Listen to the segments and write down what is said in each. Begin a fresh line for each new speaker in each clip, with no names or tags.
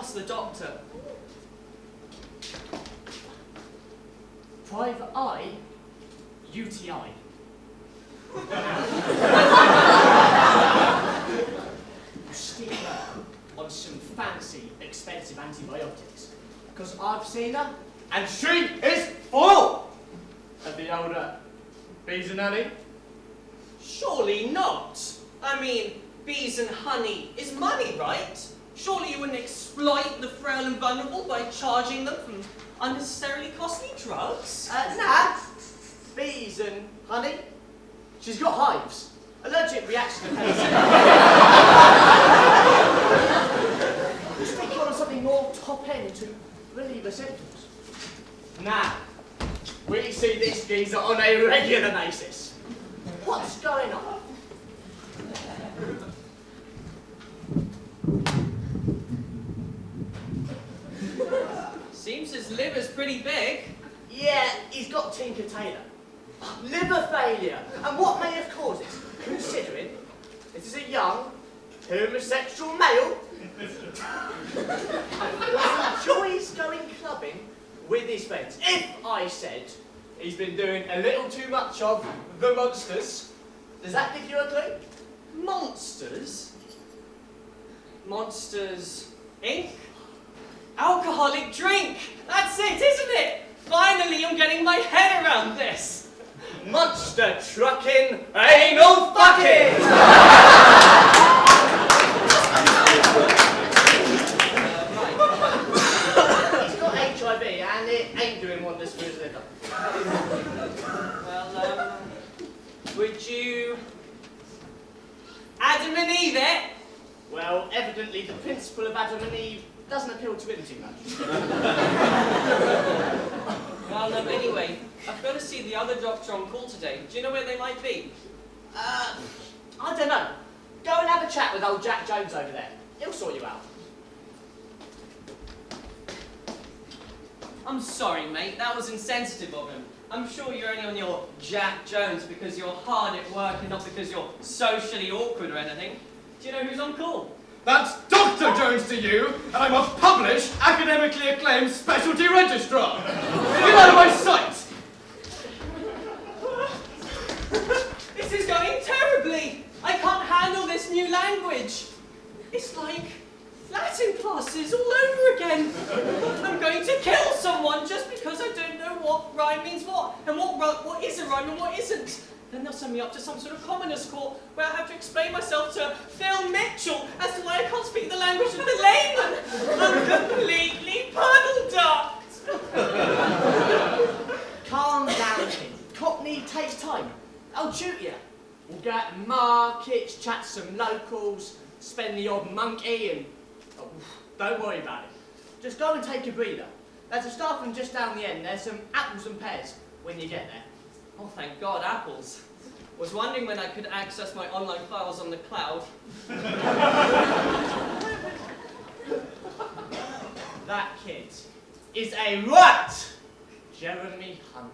ask the doctor. Private eye, UTI. You stick her on some fancy, expensive antibiotics. Because I've seen her, and she is full of the older bees and honey.
Surely not. I mean, bees and honey is money, right? Surely you wouldn't exploit the frail and vulnerable by charging them for unnecessarily costly drugs?
Nah. Bees and honey. She's got hives. Allergic reaction to penicillin. You stick her on something more top end to relieve her symptoms. Now, we see this geezer on a regular basis. What's going on?
Seems his liver's pretty big.
Yeah, he's got Tinker Tailor. Liver failure. And what may have caused it? Considering this is a young, homosexual male who enjoys going clubbing with his friends. If I said he's been doing a little too much of the monsters, does that give you a clue?
Monsters? Monsters, Inc.? Alcoholic drink! That's it, isn't it? Finally, I'm getting my head around this.
Monster trucking, anal fucking! He's got HIV and it ain't doing wonders for his liver.
Well, would you Adam and Eve it?
Well, evidently the principle of Adam and Eve doesn't appeal to him too much.
Well, anyway, I've got to see the other doctor on call today. Do you know where they might be?
I don't know. Go and have a chat with old Jack Jones over there. He'll sort you out.
I'm sorry, mate. That was insensitive of him. I'm sure you're only on your Jack Jones because you're hard at work and not because you're socially awkward or anything. Do you know who's on call?
That's Dr. Jones to you, and I'm a published, academically acclaimed specialty registrar. Get out of my sight!
This is going terribly. I can't handle this new language. It's like Latin classes all over again. I'm going to kill someone just because I don't know what rhyme means what, and what is a rhyme and what isn't. Then they'll send me up to some sort of commoner's court where I have to explain myself to Phil Mitchell as to why I can't speak the language of the layman. I'm completely puddle-ducked.
Calm down, kid. Cockney takes time. I'll tutor you. We'll go out to markets, chat to some locals, spend the odd monkey and... Oh, don't worry about it. Just go and take a breather. There's a staff room just down the end. There's some apples and pears when you get there.
Oh, thank God, apples. Was wondering when I could access my online files on the cloud.
That kid is a rat! Jeremy Hunt.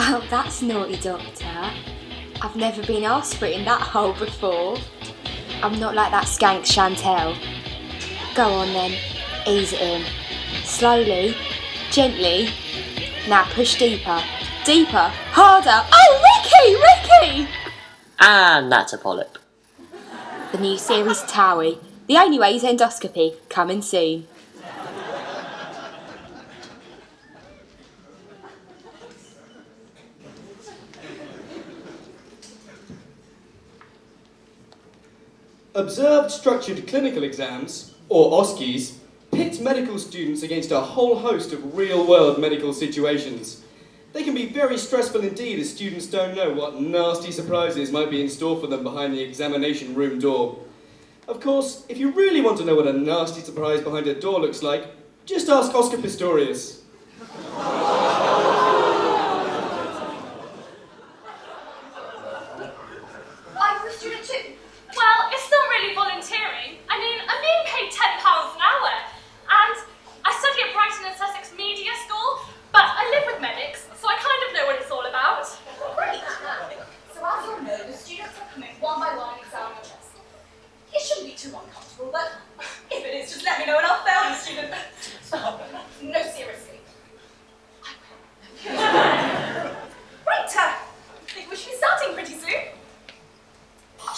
Oh, that's naughty, Doctor. I've never been asked for it in that hole before. I'm not like that skank Chantel. Go on then, ease it in. Slowly, gently. Now push deeper, deeper, harder. Oh, Ricky!
And that's a polyp.
The new series Towie. The only way is endoscopy. Coming soon.
Observed structured clinical exams, or OSCEs, pit medical students against a whole host of real-world medical situations. They can be very stressful indeed as students don't know what nasty surprises might be in store for them behind the examination room door. Of course, if you really want to know what a nasty surprise behind a door looks like, just ask Oscar Pistorius.
I'm a student too. Well, it's not really volunteering. I mean, I'm being paid £10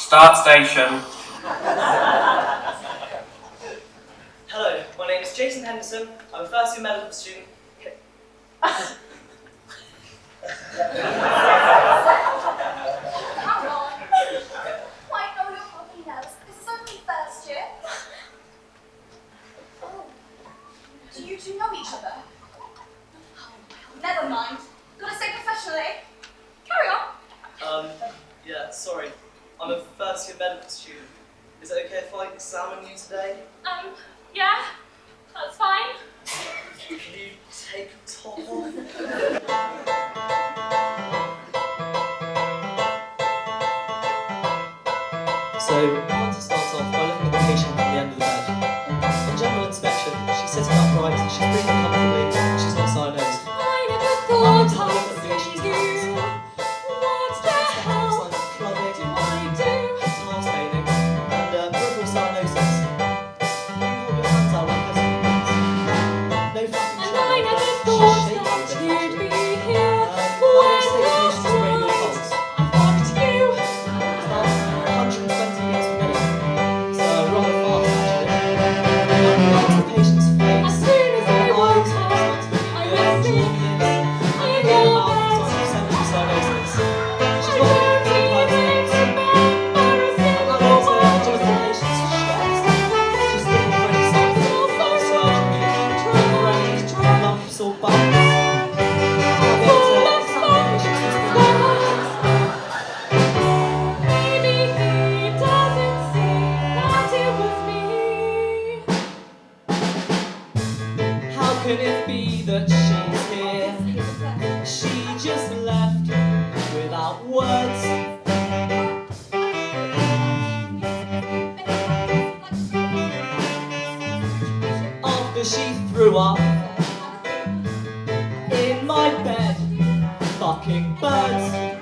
Start station.
Hello, my name is Jason Henderson. I'm a first year medical student.
Come on. Why know your puppy knows? This is only first year. Oh. Do you two know each other? Oh, never mind. Gotta say professionally. Carry on.
Yeah, sorry. I'm a first year medical student. Is it okay if I examine you today?
Yeah, that's fine.
Can you take your top off? So, I want to start off by looking at the patient at the end of the bed. On general inspection, she's sitting upright, she's breathing comfortably, she's not cyanosed.
I never thought
Have a look
I'd
at the patient's
see
hands.
you. What the hell
Signs of clubbing,
do I do?
tar staining, and peripheral cyanosis. Can you hold your hands out like this? No flapping
And
shadow,
I never
but
thought
she's shaking a
that
bit,
you'd
actually.
be here.
Now
When
let's take the
last
patient's radial
night
pulse.
I fucked you.
It's about 120 beats per minute. It's rather fast, actually. Now glance at the patient's face.
As soon as I
Her
woke
eyes
up,
start to be
I
good,
was
jaw
sick.
begins,
I
and the
know
mouth
that.
starts to central cyanosis. She's
I
not
don't
moving
even
her
remember
pulse.
a
I'm
single
not going to
word.
adjust the patient's chest. She's looking for any signs of open surgery, brain, lumps or bumps. I'll be able to examine the patient's response.
Maybe he doesn't see that it was me.
How can it be that she's here? She just left without words. After she threw up in my bed, fucking birds.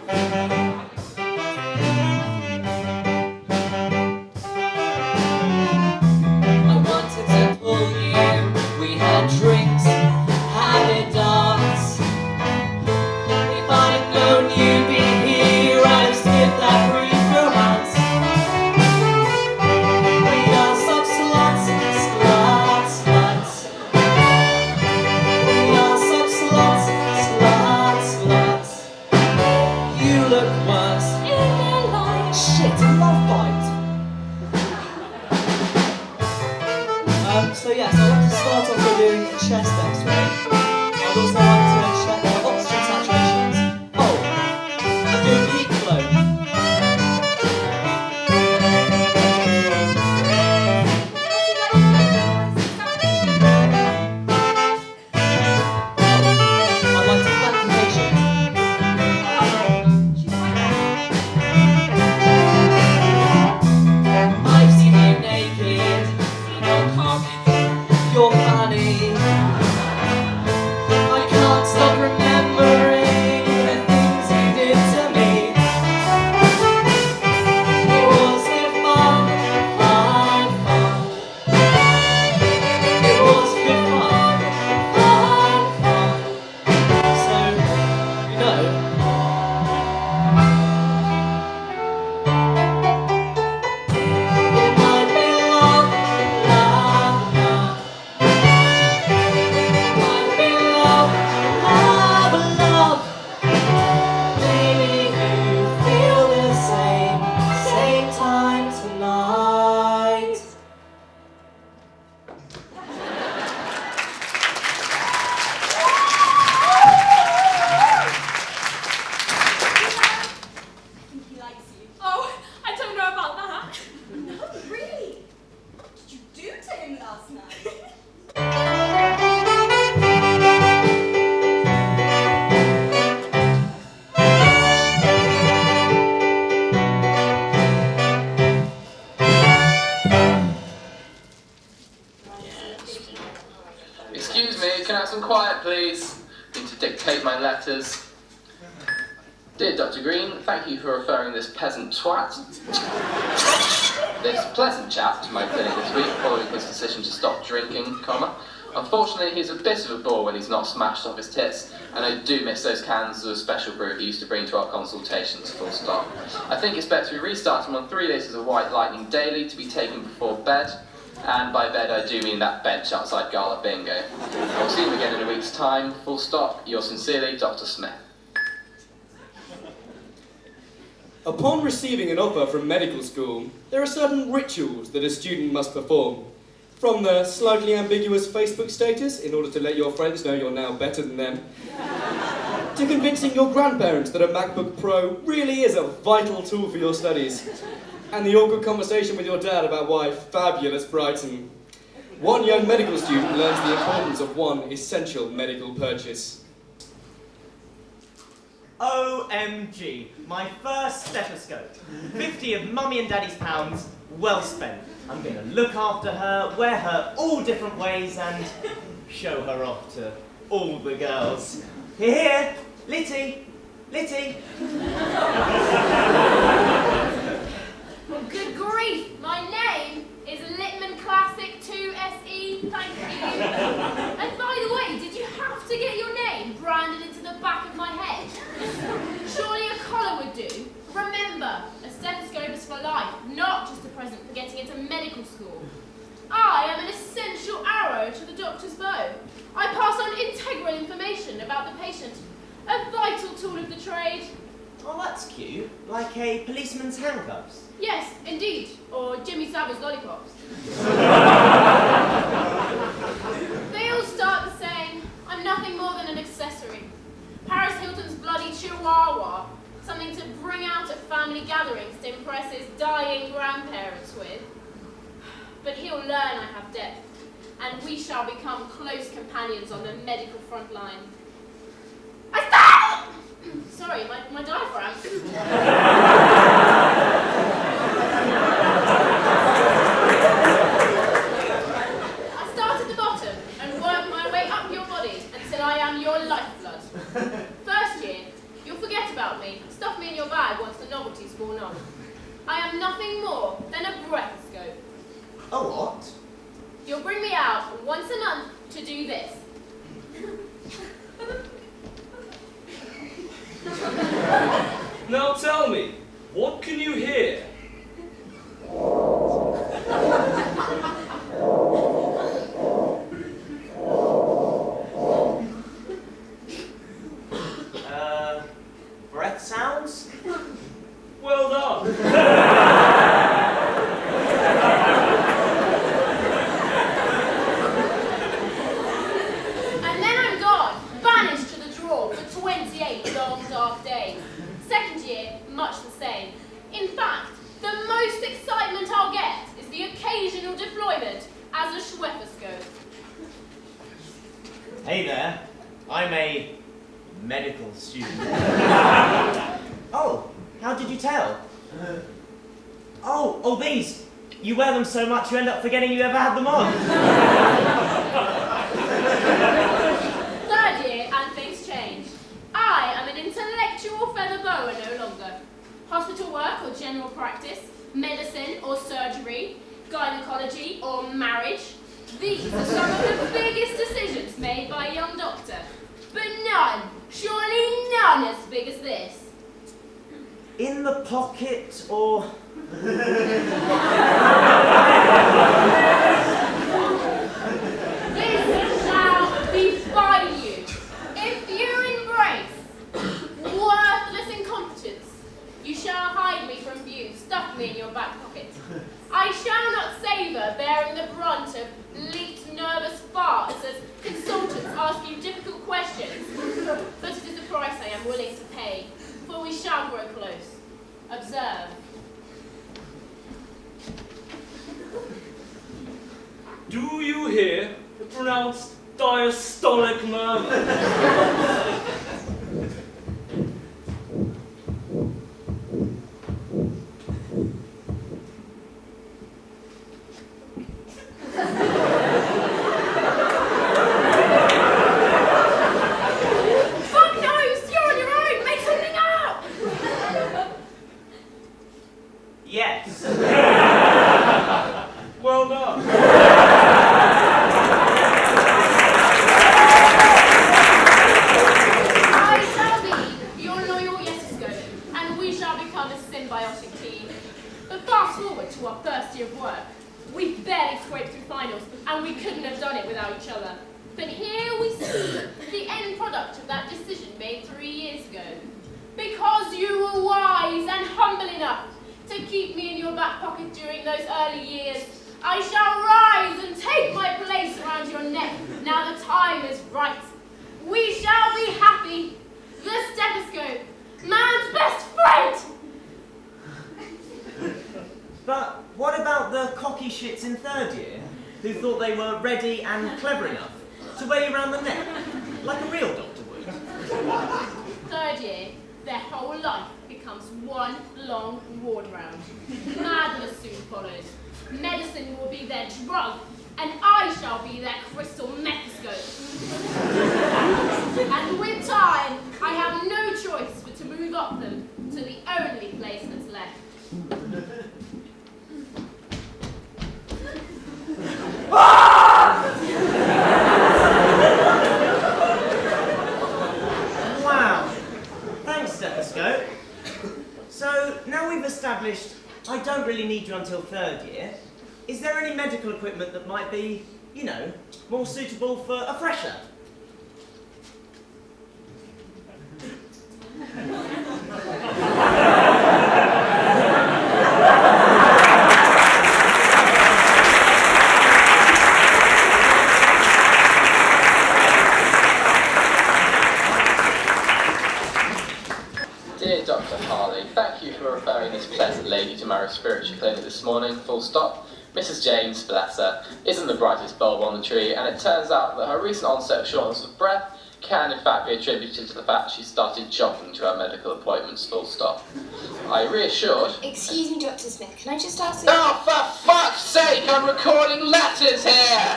I wanted to pull you, we had drinks, had a dance. If I'd known you'd be here, I'd have skipped that brief romance. We are such sluts, sluts, sluts. We are such sluts, sluts, sluts. You look worse.
In the light.
Shit, a love bite. So yes, I want to start off by doing a chest x-ray. I'd also like to check my oxygen saturations. Oh, I'm doing peak flow. I'd like to thank the patient. I've seen you naked, your cock, your fanny. I can't stop remembering the things you did to me. It was good fun, fun, fun. It was good fun, fun, fun. So, you know. It might be love, love, love. It might be love, love, love. Maybe you feel the same time tonight.
I think he likes you. Oh, I don't know about that. No, really? What did you do to him last night?
Excuse me, can I have some quiet, please? Need to dictate my letters. Dear Dr. Green, thank you for referring this peasant twat, this pleasant chap, to my clinic this week following his decision to stop drinking, comma. Unfortunately, he's a bit of a bore when he's not smashed off his tits, and I do miss those cans of special brew he used to bring to our consultations, full stop. I think it's better we restart him on 3 litres of white lightning daily to be taken before bed, and by bed I do mean that bench outside Gala Bingo. I'll see him again in a week's time, full stop. Yours sincerely, Dr. Smith.
Upon receiving an offer from medical school, there are certain rituals that a student must perform. From the slightly ambiguous Facebook status, in order to let your friends know you're now better than them, to convincing your grandparents that a MacBook Pro really is a vital tool for your studies, and the awkward conversation with your dad about why fabulous Brighton. One young medical student learns the importance of one essential medical purchase.
OMG, my first stethoscope. 50 of mummy and daddy's pounds, well spent. I'm going to look after her, wear her all different ways, and show her off to all the girls. Here, Litty, Litty.
Well, good grief, my name is Littman Classic 2SE, thank you. And by the way, did you have to get your name branded into the back of my head? Surely a collar would do. Remember, a stethoscope is for life, not just a present for getting into medical school. I am an essential arrow to the doctor's bow. I pass on integral information about the patient, a vital tool of the trade.
Oh, that's cute. Like a policeman's handcuffs.
Yes, indeed, or Jimmy Savile's lollipops. They all start the same. I'm nothing more than an accessory. Paris Hilton's bloody chihuahua, something to bring out at family gatherings to impress his dying grandparents with. But he'll learn I have depth, and we shall become close companions on the medical front line. Sorry, my diaphragm. I start at the bottom and work my way up your body until I am your lifeblood. First year, you'll forget about me, stuff me in your bag once the novelty's worn off. I am nothing more than a breathoscope.
A what?
You'll bring me out once a month to do this.
Now tell me, what can you hear?
Breath sounds?
Well done.
And then I'm gone, banished to the drawer for 28 long dark days. Second year, much the same. In fact, the most excitement I'll get is the occasional deployment as a schwethoscope.
Hey there, I'm a medical student. Oh, how did you tell? Oh, these. You wear them so much you end up forgetting you ever had them on.
Third year, and things change. I am an intellectual feather boa no longer. Hospital work or general practice, medicine or surgery, gynecology or marriage. These are some of the biggest decisions made by a young doctor. But none, surely none as big as this.
In the pocket or...
This shall define you. If you embrace worthless incompetence, you shall hide me from view, stuff me in your back pocket. I shall not savour bearing the brunt of leaked nervous farts as consultants ask you difficult questions. But it is a price I am willing to pay, for we shall grow close. Observe.
Do you hear the pronounced diastolic murmur?
Yes.
Well done.
and we couldn't have done it without each other. But here we see the end product of that decision made 3 years ago. Because you were wise and humble enough to keep me in your back pocket during those early years, I shall rise and take my place around your neck now the time is right. We shall be happy. The stethoscope, man's best friend!
But what about the cocky shits in 3rd year who thought they were ready and clever enough to wear you around the neck, like a real doctor would?
3rd year, their whole life becomes one long ward round. Madness soon follows. Medicine will be their drug, and I shall be their crystal methoscope. And with time, I have no choice but to move up them to the only place that's left.
Wow. Thanks, stethoscope. So, now we've established I don't really need you until 3rd year, is there any medical equipment that might be, you know, more suitable for a fresher?
Dear Dr. Harley, thank you for referring this pleasant lady to my respiratory clinic this morning, full stop. Mrs. James, bless her, isn't the brightest bulb on the tree, and it turns out that her recent onset of shortness of breath can in fact be attributed to the fact she started jogging to her medical appointments, full stop. I reassured...
Excuse me, Dr. Smith, can I just ask you...
Oh, for fuck's sake, I'm recording letters here!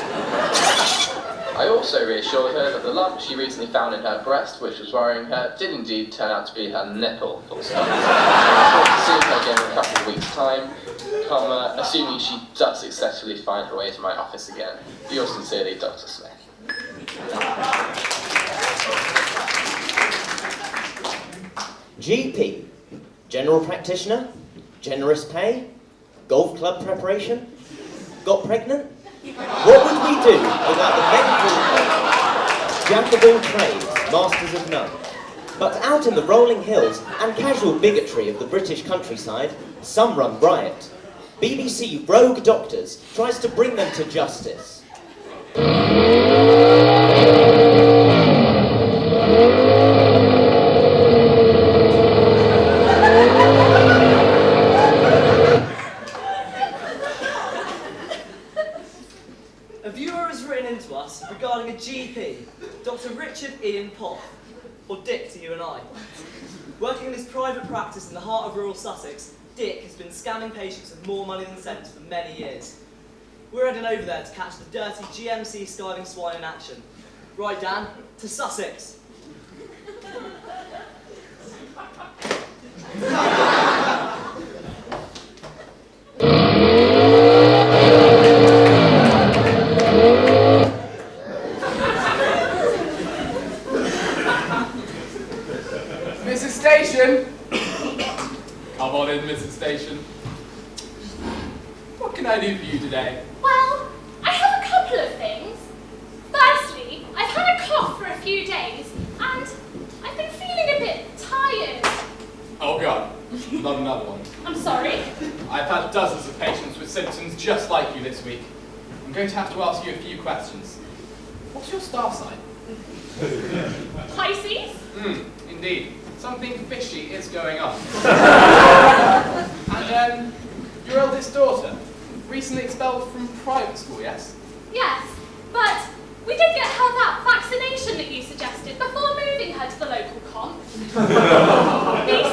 I also reassured her that the lump she recently found in her breast, which was worrying her, did indeed turn out to be her nipple, full stop. I look forward to seeing her again in a couple of weeks' time, assuming she does successfully find her way to my office again. Yours sincerely, Dr. Smith.
GP, general practitioner, generous pay, golf club preparation, got pregnant? What would we do without the medical jack of all trades, masters of none? But out in the rolling hills and casual bigotry of the British countryside, some run riot. BBC rogue doctors tries to bring them to justice.
A viewer has written into us regarding a GP, Dr. Richard Ian Poff, or Dick to you and I. Working in his private practice in the heart of rural Sussex, Dick has been scamming patients with more money than sense for many years. We're heading over there to catch the dirty GMC skiving swine in action. Right, Dan, to Sussex.
Mrs. Station! Come on in, Mrs. Station. What can I do for you today?
Well, I have a couple of things. Firstly, I've had a cough for a few days, and I've been feeling a bit tired.
Oh God, not another one.
I'm sorry.
I've had dozens of patients with symptoms just like you this week. I'm going to have to ask you a few questions. What's your star sign?
Pisces?
Indeed. Something fishy is going on. And your eldest daughter, recently expelled from private school, yes?
Yes, but we did get her that vaccination that you suggested before moving her to the local comp. These